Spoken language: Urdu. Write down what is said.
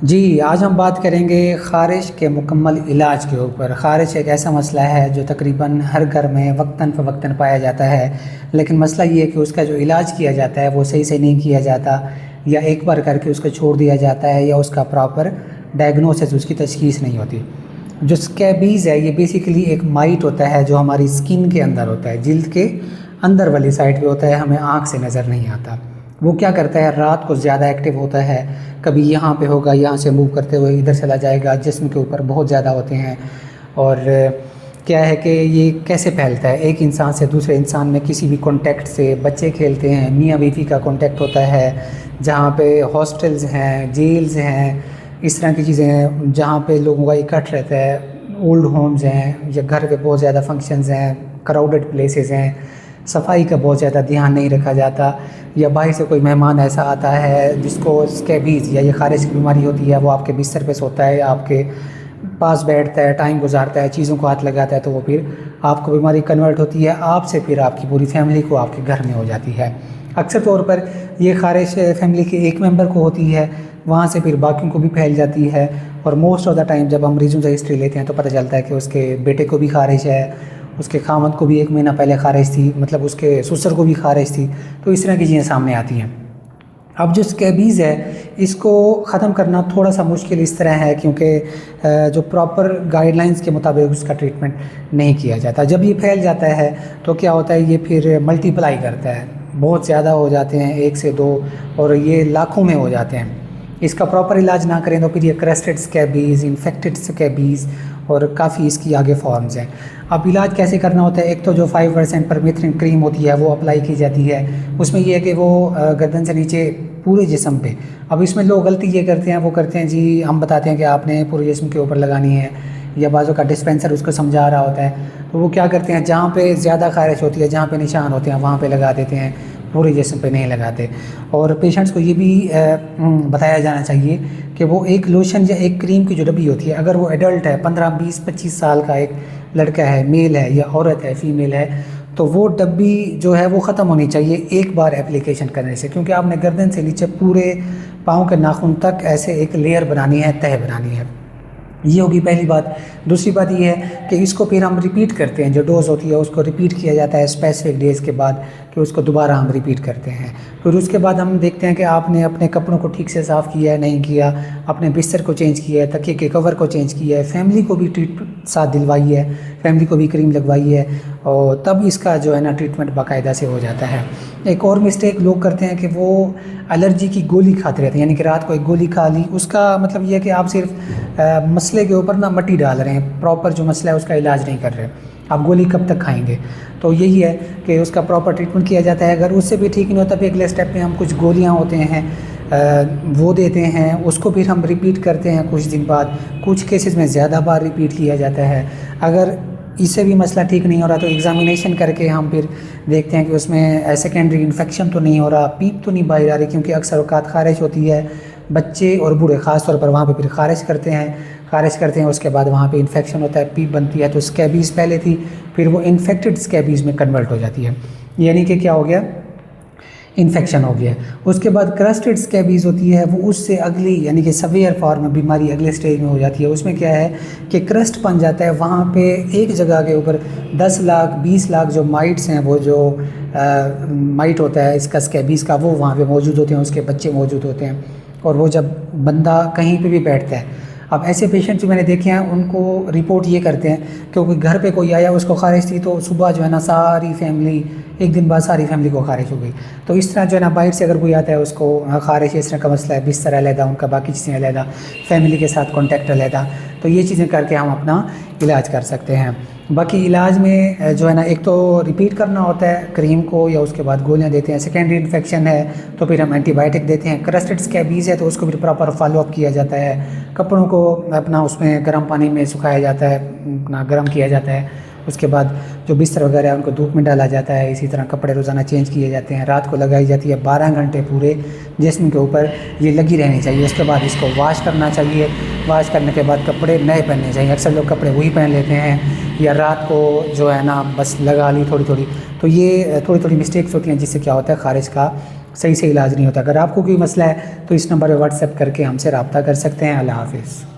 جی آج ہم بات کریں گے خارش کے مکمل علاج کے اوپر۔ خارش ایک ایسا مسئلہ ہے جو تقریباً ہر گھر میں وقتاً فوقتاً پایا جاتا ہے، لیکن مسئلہ یہ ہے کہ اس کا جو علاج کیا جاتا ہے وہ صحیح سے نہیں کیا جاتا، یا ایک بار کر کے اس کو چھوڑ دیا جاتا ہے، یا اس کا پراپر ڈائگنوسس، اس کی تشخیص نہیں ہوتی۔ جو اسکیبیز ہے یہ بیسیکلی ایک مائٹ ہوتا ہے جو ہماری اسکن کے اندر ہوتا ہے، جلد کے اندر والی سائڈ پہ ہوتا ہے، ہمیں آنکھ سے نظر نہیں آتا۔ وہ کیا کرتا ہے، رات کو زیادہ ایکٹیو ہوتا ہے، کبھی یہاں پہ ہوگا، یہاں سے موو کرتے ہوئے ادھر چلا جائے گا، جسم کے اوپر بہت زیادہ ہوتے ہیں۔ اور کیا ہے کہ یہ کیسے پھیلتا ہے، ایک انسان سے دوسرے انسان میں کسی بھی کانٹیکٹ سے، بچے کھیلتے ہیں، میاں بیوی کا کانٹیکٹ ہوتا ہے، جہاں پہ ہاسٹلز ہیں، جیلز ہیں، اس طرح کی چیزیں ہیں جہاں پہ لوگوں کا اکٹھ رہتا ہے، اولڈ ہومز ہیں، یا گھر پہ بہت زیادہ فنکشنز ہیں، کراؤڈڈ پلیسز ہیں، صفائی کا بہت زیادہ دھیان نہیں رکھا جاتا، یا باہر سے کوئی مہمان ایسا آتا ہے جس کو اسکیبیز یا یہ خارش کی بیماری ہوتی ہے، وہ آپ کے بستر پہ سوتا ہے، آپ کے پاس بیٹھتا ہے، ٹائم گزارتا ہے، چیزوں کو ہاتھ لگاتا ہے، تو وہ پھر آپ کو بیماری کنورٹ ہوتی ہے، آپ سے پھر آپ کی پوری فیملی کو آپ کے گھر میں ہو جاتی ہے۔ اکثر طور پر یہ خارش فیملی کے ایک ممبر کو ہوتی ہے، وہاں سے پھر باقیوں کو بھی پھیل جاتی ہے، اور موسٹ آف دا ٹائم جب ہم مریضوں سے ہسٹری لیتے ہیں تو پتہ چلتا ہے کہ اس کے بیٹے کو بھی خارش ہے، اس کے خامد کو بھی 1 مہینہ پہلے خارش تھی، مطلب اس کے سسر کو بھی خارش تھی، تو اس طرح کی چیزیں سامنے آتی ہیں۔ اب جو اسکیبیز ہے اس کو ختم کرنا تھوڑا سا مشکل اس طرح ہے کیونکہ جو پراپر گائیڈ لائنز کے مطابق اس کا ٹریٹمنٹ نہیں کیا جاتا۔ جب یہ پھیل جاتا ہے تو کیا ہوتا ہے، یہ پھر ملٹی پلائی کرتا ہے، بہت زیادہ ہو جاتے ہیں، 1 سے 2، اور یہ لاکھوں میں ہو جاتے ہیں۔ اس کا پراپر علاج نہ کریں تو پھر یہ کریسٹڈ اسکیبیز، انفیکٹڈ اسکیبیز، اور کافی اس کی آگے فارمز ہیں۔ اب علاج کیسے کرنا ہوتا ہے، ایک تو جو 5% پرمیتھرین کریم ہوتی ہے وہ اپلائی کی جاتی ہے، اس میں یہ ہے کہ وہ گردن سے نیچے پورے جسم پہ۔ اب اس میں لوگ غلطی یہ کرتے ہیں، وہ کرتے ہیں جی ہم بتاتے ہیں کہ آپ نے پورے جسم کے اوپر لگانی ہے، یا بعضوں کا ڈسپینسر اس کو سمجھا رہا ہوتا ہے، تو وہ کیا کرتے ہیں جہاں پہ زیادہ خارش ہوتی ہے، جہاں پہ نشان ہوتے ہیں وہاں پہ لگا دیتے ہیں، پورے جسم پہ نہیں لگاتے۔ اور پیشنٹس کو یہ بھی بتایا جانا چاہیے کہ وہ ایک لوشن یا ایک کریم کی جو ڈبی ہوتی ہے، اگر وہ ایڈلٹ ہے، 15 20 25 سال کا ایک لڑکا ہے، میل ہے، یا عورت ہے، فیمیل ہے، تو وہ ڈبی جو ہے وہ ختم ہونی چاہیے ایک بار اپلیکیشن کرنے سے، کیونکہ آپ نے گردن سے نیچے پورے پاؤں کے ناخن تک ایسے ایک لیئر بنانی ہے، تہہ بنانی ہے۔ یہ ہوگی پہلی بات۔ دوسری بات یہ ہے کہ اس کو پھر ہم ریپیٹ کرتے ہیں، جو ڈوز ہوتی ہے اس کو ریپیٹ کیا جاتا ہے اسپیسیفک ڈیز کے بعد، کہ اس کو دوبارہ ہم ریپیٹ کرتے ہیں۔ پھر اس کے بعد ہم دیکھتے ہیں کہ آپ نے اپنے کپڑوں کو ٹھیک سے صاف کیا ہے نہیں کیا، اپنے بستر کو چینج کیا ہے، تکیے کے کور کو چینج کیا ہے، فیملی کو بھی ساتھ دلوائی ہے، فیملی کو بھی کریم لگوائی ہے، اور تب اس کا جو ہے نا ٹریٹمنٹ باقاعدہ سے ہو جاتا ہے۔ ایک اور مسٹیک لوگ کرتے ہیں کہ وہ الرجی کی گولی کھاتے رہتے ہیں، یعنی کہ رات کو ایک گولی کھا لی، اس کا مطلب یہ ہے کہ آپ صرف مسئلے کے اوپر نا مٹی ڈال رہے ہیں، پراپر جو مسئلہ ہے اس کا علاج نہیں کر رہے۔ آپ گولی کب تک کھائیں گے؟ تو یہی ہے کہ اس کا پراپر ٹریٹمنٹ کیا جاتا ہے۔ اگر اس سے بھی ٹھیک نہیں ہوتا، پھر اگلے اسٹیپ میں ہم کچھ گولیاں ہوتے ہیں وہ دیتے ہیں، اس کو پھر ہم ریپیٹ کرتے ہیں کچھ دن بعد، کچھ کیسز میں زیادہ بار ریپیٹ کیا جاتا ہے۔ اگر اس سے بھی مسئلہ ٹھیک نہیں ہو رہا تو ایگزامینیشن کر کے ہم پھر دیکھتے ہیں کہ اس میں سیکنڈری انفیکشن تو نہیں ہو رہا، پیپ تو نہیں باہر آ رہی، کیونکہ اکثر اوقات خارش ہوتی ہے، بچے اور بوڑھے خاص طور پر وہاں پہ پھر خارش کرتے ہیں، اس کے بعد وہاں پہ انفیکشن ہوتا ہے، پیپ بنتی ہے، تو اسکیبیز پہلے تھی، پھر وہ انفیکٹڈ اسکیبیز میں کنورٹ ہو جاتی ہے، یعنی کہ کیا ہو گیا، انفیکشن ہو گیا۔ اس کے بعد کرسٹڈ اسکیبیز ہوتی ہے، وہ اس سے اگلی یعنی کہ سویئر فارم میں بیماری اگلے سٹیج میں ہو جاتی ہے۔ اس میں کیا ہے کہ کرسٹ بن جاتا ہے، وہاں پہ ایک جگہ کے اوپر 10 لاکھ 20 لاکھ جو مائٹس ہیں، وہ جو مائٹ ہوتا ہے اس کا اسکیبیز کا، وہ وہاں پہ موجود ہوتے ہیں، اس کے بچے موجود ہوتے ہیں، اور وہ جب بندہ کہیں پہ بھی بیٹھتا ہے، اب ایسے پیشنٹ جو میں نے دیکھے ہیں ان کو رپورٹ یہ کرتے ہیں کہ کوئی گھر پہ کوئی آیا، اس کو خارش تھی، تو صبح جو ہے نا ساری فیملی، ایک دن بعد ساری فیملی کو خارش ہو گئی۔ تو اس طرح جو ہے نا باہر سے اگر کوئی آتا ہے اس کو خارش اس طرح کا مسئلہ ہے، بستر علیحدہ، ان کا باقی چیزیں علیحدہ، فیملی کے ساتھ کانٹیکٹ علیحدہ، تو یہ چیزیں کر کے ہم اپنا علاج کر سکتے ہیں۔ باقی علاج میں جو ہے نا ایک تو ریپیٹ کرنا ہوتا ہے کریم کو، یا اس کے بعد گولیاں دیتے ہیں۔ سیکنڈری انفیکشن ہے تو پھر ہم اینٹی بائیوٹک دیتے ہیں۔ کرسٹڈ اسکیبیز ہے تو اس کو بھی پراپر فالو اپ کیا جاتا ہے، کپڑوں کو اپنا اس میں گرم پانی میں سکھایا جاتا ہے، اپنا گرم کیا جاتا ہے، اس کے بعد جو بستر وغیرہ ہے ان کو دھوپ میں ڈالا جاتا ہے، اسی طرح کپڑے روزانہ چینج کیے جاتے ہیں، رات کو لگائی جاتی ہے، 12 گھنٹے پورے جسم کے اوپر یہ لگی رہنی چاہیے۔ اس کے بعد اس کو واش کرنا چاہیے، واش کرنے کے بعد کپڑے نئے پہننے چاہیے۔ اکثر لوگ کپڑے وہی پہن لیتے ہیں، یا رات کو جو ہے نا بس لگا لی تھوڑی تھوڑی، تو یہ تھوڑی تھوڑی مسٹیکس ہوتی ہیں جس سے کیا ہوتا ہے خارش کا صحیح سے علاج نہیں ہوتا۔ اگر آپ کو کوئی مسئلہ ہے تو اس نمبر پہ واٹس ایپ کر کے ہم سے رابطہ کر سکتے ہیں۔ اللہ حافظ۔